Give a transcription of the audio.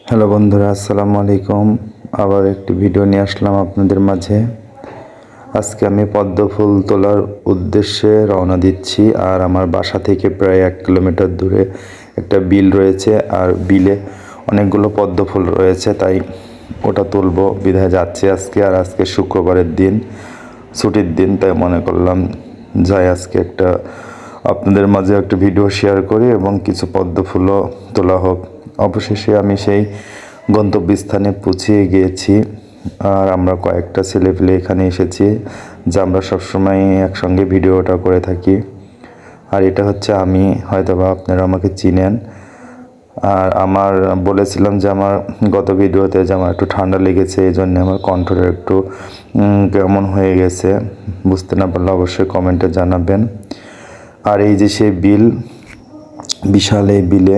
Hello বন্ধুরা, আসসালামু আলাইকুম। আবার একটি ভিডিও নিয়ে আসলাম আপনাদের মাঝে। আজকে আমি পদ্ম ফুল তোলার উদ্দেশ্যে রওনা দিচ্ছি। আর আমার বাসা থেকে প্রায় 1 কিলোমিটার দূরে একটা বিল রয়েছে, আর বিলে অনেকগুলো পদ্ম ফুল রয়েছে, তাই ওটা তুলবো বিধায় যাচ্ছি আজকে। আর আজকে শুক্রবারের দিন, ছুটির দিন, তাই মনে করলাম যাই আজকে একটা আপনাদের মাঝে একটা ভিডিও শেয়ার করি এবং কিছু পদ্ম ফুলও তোলা হোক। অবশেষে আমি সেই গন্তব্যস্থানে পৌঁছে গিয়েছি। আর আমরা কয়েকটা ছেলেপেলে এখানে এসেছি, যা আমরা সবসময় একসঙ্গে ভিডিওটা করে থাকি। আর এটা হচ্ছে আমি, হয়তোবা আপনারা আমাকে চিনেন। আর আমার বলেছিলাম যে আমার গত ভিডিওতে যে আমার একটু ঠান্ডা লেগেছে, এই জন্য আমার কণ্ঠটা একটু কেমন হয়ে গেছে। বুঝতে না পারলে অবশ্যই কমেন্টে জানাবেন। আর এই যে সেই বিল, বিশাল এই বিলে